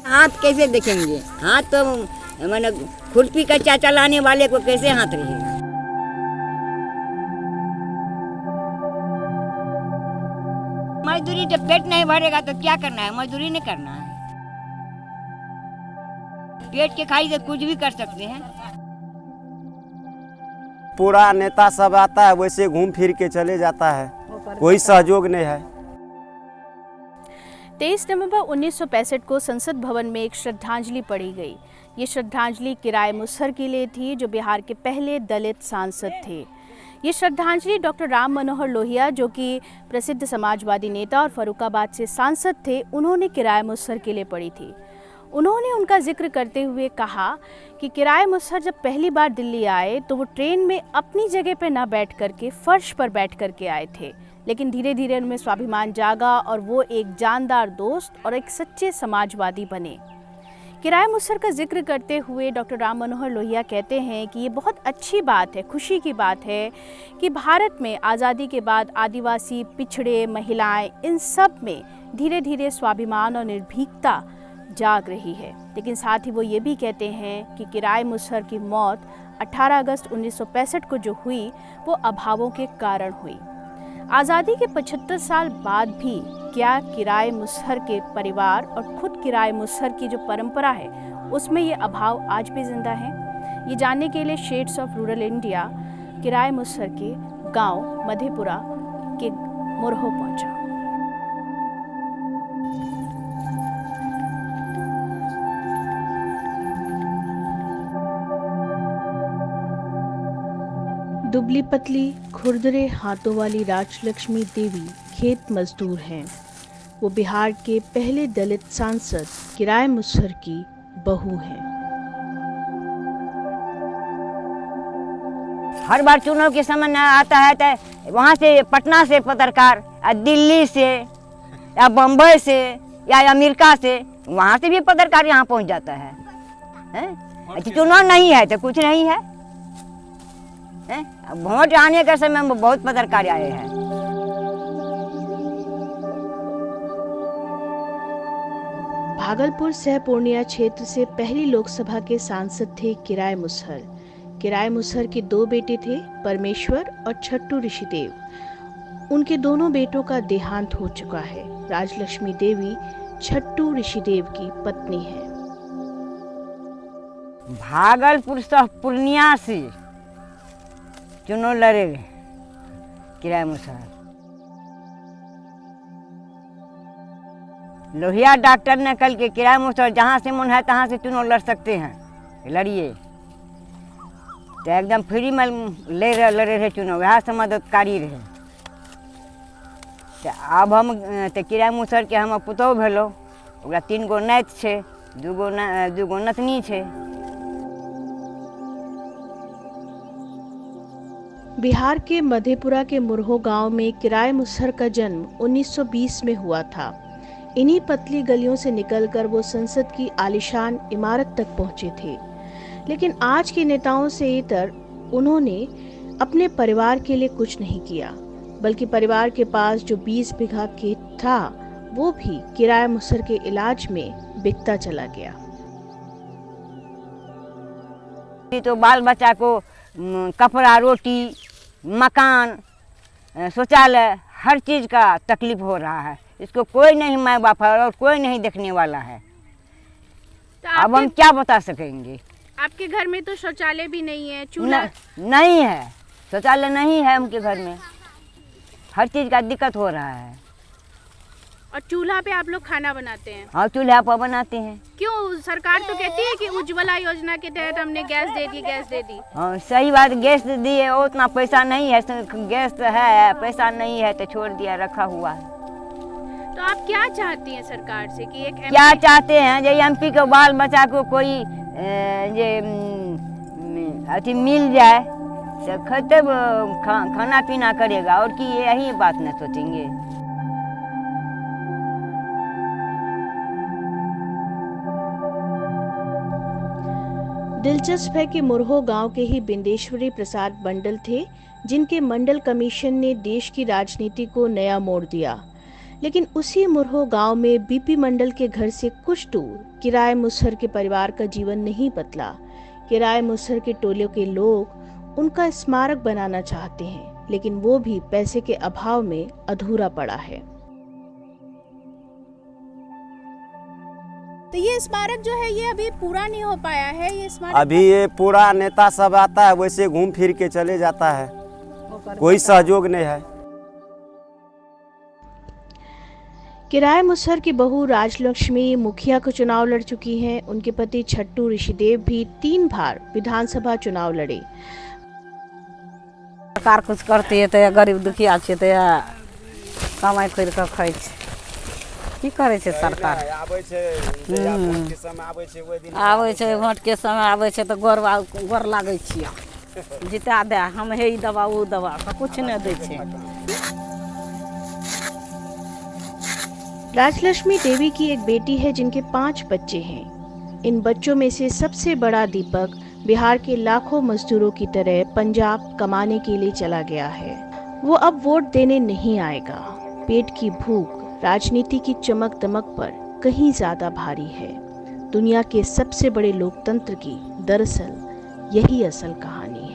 हाथ कैसे देखेंगे? हाथ तो मैंने खुरपी कच्चा चलाने वाले को कैसे हाथ रहेगा? मजदूरी जब पेट नहीं भरेगा तो क्या करना है? मजदूरी नहीं करना है। पेट के खाई से कुछ भी कर सकते हैं। पूरा नेता सब आता है वैसे घूम फिर के चले जाता है, कोई सहयोग नहीं है। 23 नवंबर 1965 को संसद भवन में एक श्रद्धांजलि पढ़ी गई। ये श्रद्धांजलि किराय मुसहर के लिए थी, जो बिहार के पहले दलित सांसद थे। ये श्रद्धांजलि डॉक्टर राम मनोहर लोहिया, जो कि प्रसिद्ध समाजवादी नेता और फर्रुखाबाद से सांसद थे, उन्होंने किराय मुसहर के लिए पढ़ी थी। उन्होंने उनका जिक्र करते हुए कहा कि किराय मुसहर जब पहली बार दिल्ली आए तो वो ट्रेन में अपनी जगह पर न बैठ करके फर्श पर बैठ करके आए थे, लेकिन धीरे धीरे उनमें स्वाभिमान जागा और वो एक जानदार दोस्त और एक सच्चे समाजवादी बने। किराय मुसहर का जिक्र करते हुए डॉक्टर राम मनोहर लोहिया कहते हैं कि ये बहुत अच्छी बात है, खुशी की बात है कि भारत में आज़ादी के बाद आदिवासी, पिछड़े, महिलाएं, इन सब में धीरे धीरे स्वाभिमान और निर्भीकता जाग रही है। लेकिन साथ ही वो ये भी कहते हैं कि किराय मुसहर की मौत 18 अगस्त 1965 को जो हुई वो अभावों के कारण हुई। आज़ादी के 75 साल बाद भी क्या किराय मुसहर के परिवार और खुद किराय मुसहर की जो परंपरा है उसमें ये अभाव आज भी जिंदा है? ये जानने के लिए शेड्स ऑफ रूरल इंडिया किराय मुसहर के गांव मधेपुरा के मुरहो पहुंचा। दुबली पतली खुरदरे हाथों वाली राजलक्ष्मी देवी खेत मजदूर हैं। वो बिहार के पहले दलित सांसद किराय मुसहर की बहू हैं। हर बार चुनाव के समय आता है तो वहाँ से पटना से पत्रकार, दिल्ली से या बम्बई से या अमेरिका से, वहाँ से भी पत्रकार यहाँ पहुँच जाता है। चुनाव नहीं है तो कुछ नहीं है। वोट आने के समय में बहुत पत्रकार आए हैं। भागलपुर सह पूर्णिया क्षेत्र से पहली लोकसभा के सांसद थे किराय मुसहर। किराय मुसहर के 2 बेटे थे, परमेश्वर और छट्टू ऋषिदेव। उनके दोनों बेटों का देहांत हो चुका है। राजलक्ष्मी देवी छट्टू ऋषिदेव की पत्नी है। भागलपुर सह पूर्णिया से चुनाव लड़े किराय मुसहर। लोहिया डॉक्टर ने कल के किराय मुसहर जहाँ से मन है तहाँ से चुनाव लड़ सकते हैं, लड़िए। तो एकदम फ्री में लड़े रहे चुनाव, यहाँ से मददकारी रहे। तो अब हम तो किराय मुसहर के हम पुतौह भेलो, ओकरा 3 गो नाति छै, 2 गो नतनी छै। बिहार के मधेपुरा के मुरहो गांव में किराय मुसहर का जन्म 1920 में हुआ था। इन्हीं पतली गलियों से निकलकर वो संसद की आलीशान इमारत तक पहुंचे थे। लेकिन आज के नेताओं से इतर उन्होंने अपने परिवार के लिए कुछ नहीं किया, बल्कि परिवार के पास जो 20 बीघा खेत था वो भी किराय मुसहर के इलाज में बिकता चला गया। तो बाल बच्चा को कपड़ा, रोटी, मकान, शौचालय, हर चीज़ का तकलीफ हो रहा है। इसको कोई नहीं माँ बाप है और कोई नहीं देखने वाला है। तो अब हम क्या बता सकेंगे? आपके घर में तो शौचालय भी नहीं है, चूल्हा नहीं है, शौचालय नहीं है उनके घर में। हर चीज़ का दिक्कत हो रहा है। और चूल्हा पे आप लोग खाना बनाते हैं? हाँ, चूल्हा पर बनाते हैं। क्यों? सरकार तो कहती है कि उज्ज्वला योजना के तहत हमने गैस दे दी। हाँ, सही बात, गैस दी है, उतना पैसा नहीं है। गैस है, पैसा नहीं है तो छोड़ दिया, रखा हुआ है। तो आप क्या चाहती हैं सरकार से कि क्या चाहते हैं? जो एमपी के बाल बच्चा को कोई अथी मिल जाए तो खते खाना पीना करेगा, और कि यही बात न सोचेंगे। दिलचस्प है कि मुरहो गांव के ही बिंदेश्वरी प्रसाद मंडल थे, जिनके मंडल कमीशन ने देश की राजनीति को नया मोड़ दिया। लेकिन उसी मुरहो गांव में बीपी मंडल के घर से कुछ दूर किराए मुसहर के परिवार का जीवन नहीं बदला। किराए मुसहर के टोले के लोग उनका स्मारक बनाना चाहते हैं, लेकिन वो भी पैसे के अभाव में अधूरा पड़ा है। तो ये स्मारक जो है ये अभी पूरा नहीं हो पाया है। ये स्मारक अभी ये पूरा नेता सब आता है वैसे घूम फिर के चले जाता है, कोई सहयोग नहीं है। किराए मुसहर की बहू राजलक्ष्मी मुखिया को चुनाव लड़ चुकी हैं। उनके पति छट्टू ऋषिदेव भी 3 बार विधानसभा चुनाव लड़े। सरकार कुछ करती है तो गरीब दुखिया छै तो कमाई कर के खाई छै, की करे छै सरकार। आबै छै वोट के समय आबै छै तो गोर लागै छियै, जिता दे हम हे ई दवा वो दवा कुछ नहीं दै छै। राजलक्ष्मी देवी की एक बेटी है जिनके 5 बच्चे हैं। इन बच्चों में से सबसे बड़ा दीपक बिहार के लाखों मजदूरों की तरह पंजाब कमाने के लिए चला गया है। वो अब वोट देने नहीं आएगा। पेट की भूख राजनीति की चमक दमक पर कहीं ज्यादा भारी है। दुनिया के सबसे बड़े लोकतंत्र की दरअसल यही असल कहानी है।